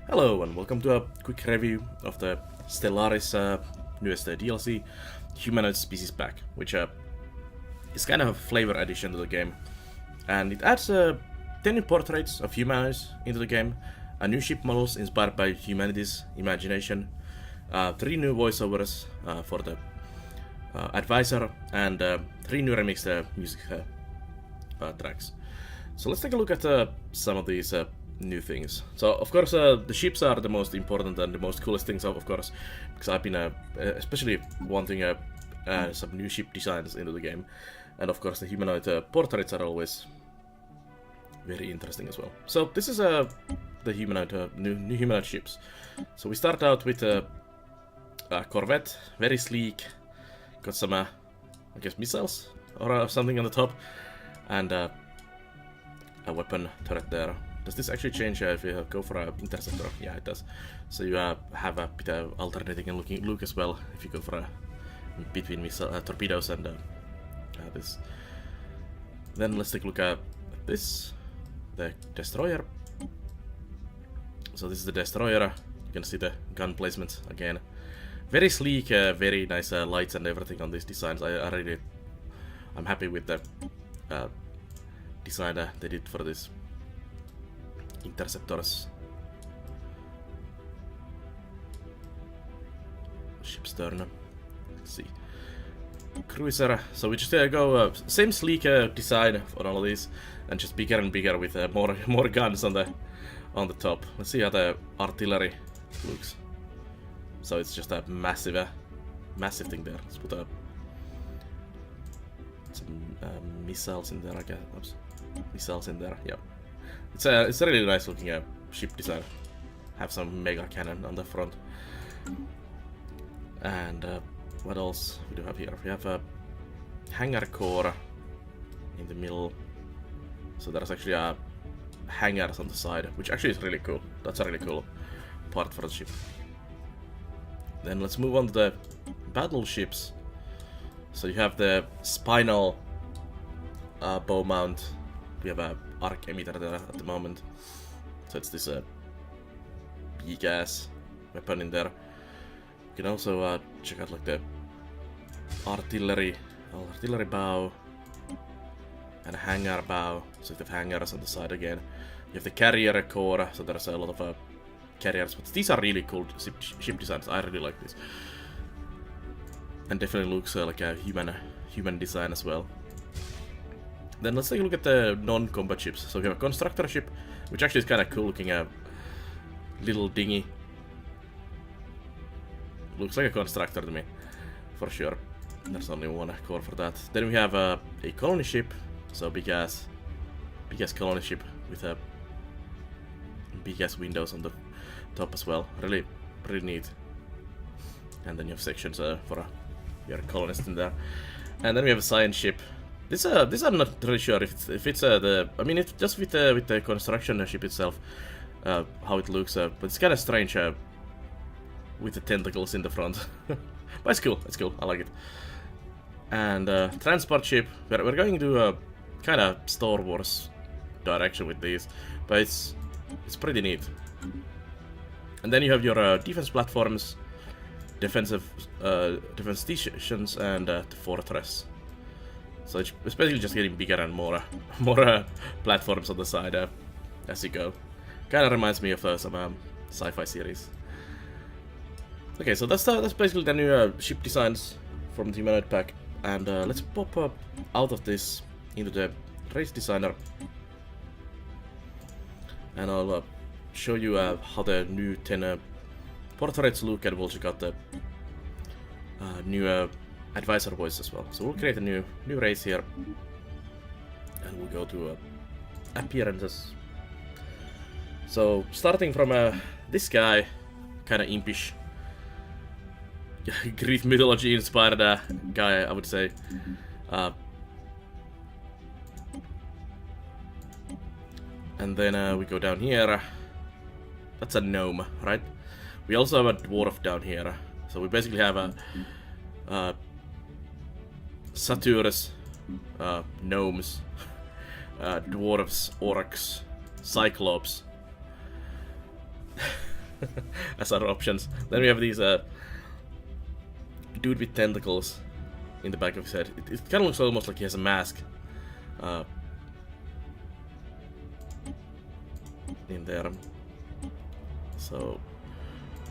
Hello and welcome to a quick review of the Stellaris newest DLC, Humanoids Species Pack, which is kind of a flavor addition to the game. And it adds 10 new portraits of humanoids into the game, new ship models inspired by humanity's imagination, 3 new voiceovers for the advisor, and 3 new remixed music tracks. So let's take a look at some of these new things. So of course the ships are the most important and the most coolest things, of course, because I've been especially wanting some new ship designs into the game, and of course the humanoid portraits are always very interesting as well. So this is the humanoid new humanoid ships. So we start out with a Corvette, very sleek, got some I guess missiles or something on the top, and a weapon turret there. Does this actually change if you go for an interceptor? Yeah, it does. So you have a bit of alternating and looking look as well if you go for a between missile torpedoes and this. Then let's take a look at this, the destroyer. So this is the destroyer. You can see the gun placement again. Very sleek, very nice lights and everything on these designs. I'm happy with the design they did for this. Interceptors. Ship's turn. Let's see. Cruiser. So we just go same sleek design for all of these, and just bigger and bigger with more guns on the top. Let's see how the artillery looks. So it's just a massive thing there. Let's put some missiles in there. I guess. Oops. Missiles in there. Yeah. It's a really nice looking ship design. Have some mega cannon on the front. And what else we do have here? We have a hangar core in the middle. So there's actually hangars on the side, which actually is really cool. That's a really cool part for the ship. Then let's move on to the battleships. So you have the spinal bow mount. We have a arc emitter there at the moment, so it's this big ass weapon in there. You can also check out like the artillery bow and a hangar bow. So you have hangars on the side again. You have the carrier core, so there's a lot of carriers, but these are really cool ship designs. I really like this, and definitely looks like a human design as well. Then let's take a look at the non-combat ships. So we have a constructor ship, which actually is kind of cool looking, little dinghy. Looks like a constructor to me, for sure. There's only one core for that. Then we have a colony ship, so big ass colony ship with big ass windows on the top as well. Really neat. And then you have sections for your colonists in there. And then we have a science ship. This I'm not really sure if it's I mean, it's just with the construction ship itself, how it looks, but it's kind of strange with the tentacles in the front. But it's cool. It's cool. I like it. And transport ship. We're going to a kind of Star Wars direction with these, but it's pretty neat. And then you have your defense platforms, defense stations, and the fortress. So it's basically just getting bigger and more platforms on the side as you go. Kind of reminds me of some sci-fi series. Okay, so that's basically the new ship designs from the Humanoid Pack, and let's pop out of this into the race designer, and I'll show you how the new 10 portraits look, and we'll check out the new advisor voice as well. So we'll create a new race here, and we'll go to appearances. So starting from this guy, kind of impish, Greek mythology inspired guy, I would say. And then we go down here. That's a gnome, right? We also have a dwarf down here. So we basically have a satyrs, gnomes, dwarves, orcs, cyclops, as our options. Then we have these dude with tentacles in the back of his head. It kind of looks almost like he has a mask in there. So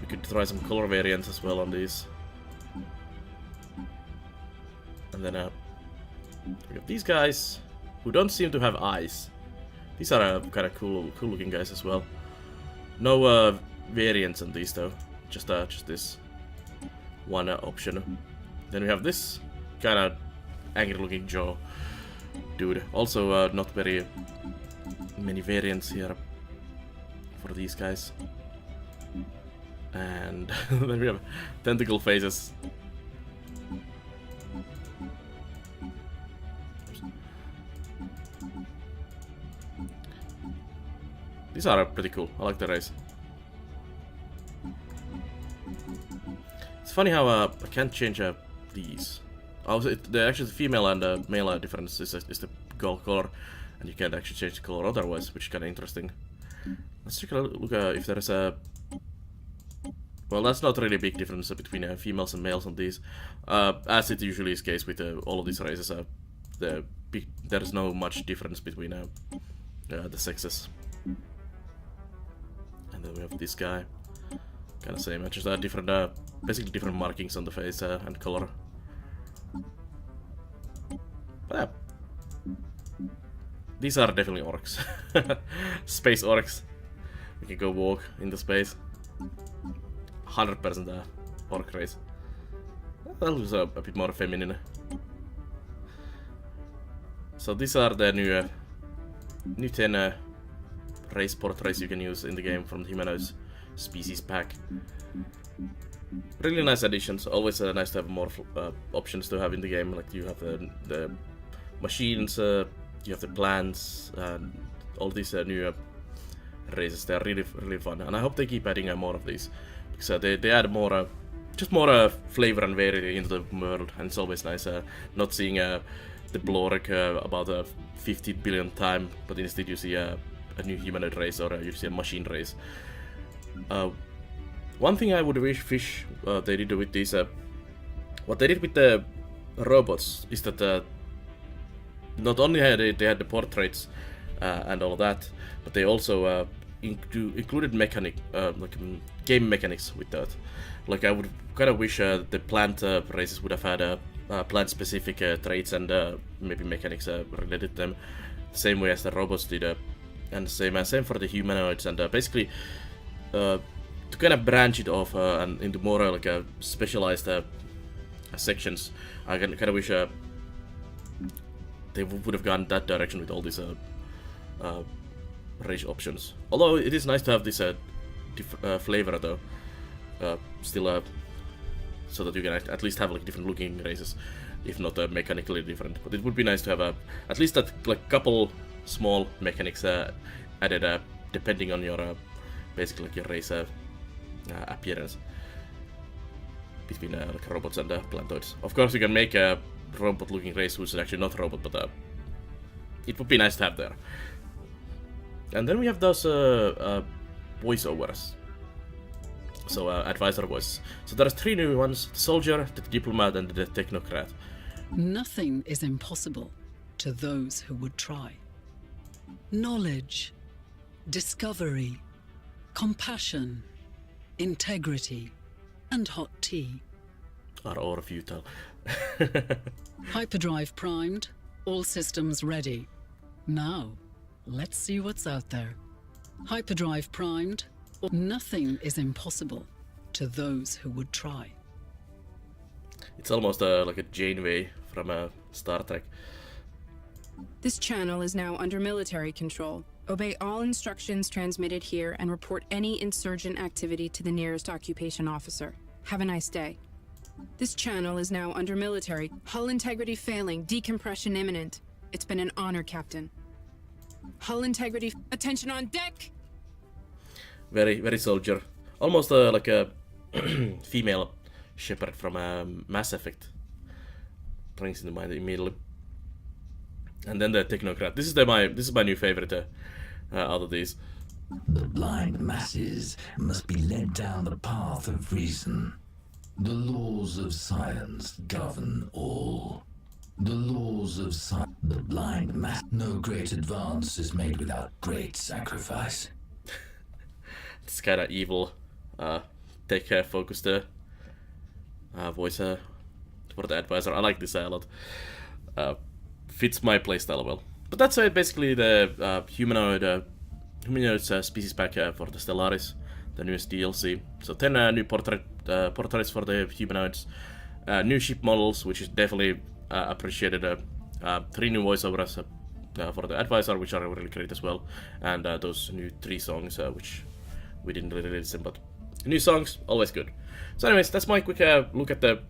we could try some color variants as well on these. And then we have these guys who don't seem to have eyes. These are kind of cool looking guys as well. No variants on these though, just this one option. Then we have this kind of angry looking jaw dude. Also not very many variants here for these guys. And then we have Tentacle Faces. These are pretty cool. I like the race. It's funny how I can't change these. Actually, the female and male difference is the color, and you can't actually change the color otherwise, which is kind of interesting. Let's take a look if there is a. Well, that's not really a big difference between females and males on these, as it usually is the case with all of these races. There is no much difference between the sexes. And then we have this guy, kind of same, just different, basically different markings on the face and color. But yeah, these are definitely orcs, space orcs. We can go walk into space. 100% orc race. That looks a bit more feminine. So these are the new 10 race portraits you can use in the game from the Humanoids Species Pack. Really nice additions. Always nice to have more options to have in the game. Like you have the machines, you have the plants, and all these new races. They are really fun, and I hope they keep adding more of these. So they add more, just more flavor and variety into the world, and it's always nice not seeing the Blork about 50 billion time, but instead you see a new humanoid race or you see a machine race. One thing I would wish they did with these, what they did with the robots is that not only they had the portraits and all of that, but they also included game mechanics with that. Like I would kind of wish the plant races would have had plant-specific traits and maybe mechanics related to them, the same way as the robots did, and same for the humanoids. And basically, to kind of branch it off and into more like specialized sections, I kind of wish they would have gone that direction with all these race options. Although it is nice to have this flavor though, still so that you can at least have like different looking races, if not mechanically different. But it would be nice to have at least that like couple small mechanics added depending on your basically like your race appearance between like robots and plantoids. Of course, you can make a robot looking race who's actually not a robot, but it would be nice to have there. And then we have those voiceovers. So advisor voice. So there's 3 new ones: the soldier, the diplomat, and the technocrat. Nothing is impossible to those who would try. Knowledge, discovery, compassion, integrity, and hot tea are all futile. Hyperdrive primed, all systems ready. Now, let's see what's out there. Hyperdrive primed. Nothing is impossible to those who would try. It's almost like a Janeway from Star Trek. This channel is now under military control. Obey all instructions transmitted here and report any insurgent activity to the nearest occupation officer. Have a nice day. This channel is now under military. Hull integrity failing. Decompression imminent. It's been an honor, Captain. Hull integrity. Attention on deck! Very, very soldier. Almost like a female Shepard from Mass Effect. Brings into mind immediately. And then the technocrat. This is my new favorite out of these. The blind masses must be led down the path of reason. The laws of science govern all. The laws of science. The blind mass. No great advance is made without great sacrifice. It's kind of evil. Take care, focus the voice for the advisor. I like this a lot. Fits my playstyle well. But that's basically the Humanoids Species Pack for the Stellaris, the newest DLC. So 10 new portraits for the humanoids, new ship models, which is definitely appreciated. 3 new voiceovers for the advisor, which are really great as well, and those new 3 songs, which we didn't really listen, but new songs, always good. So anyways, that's my quick look at the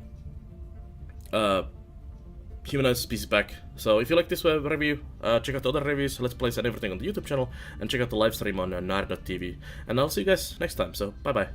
Humanoids Species Pack. So if you like this review, check out the other reviews, Let's Plays and everything on the YouTube channel, and check out the live stream on nerd.tv. And I'll see you guys next time, so bye bye.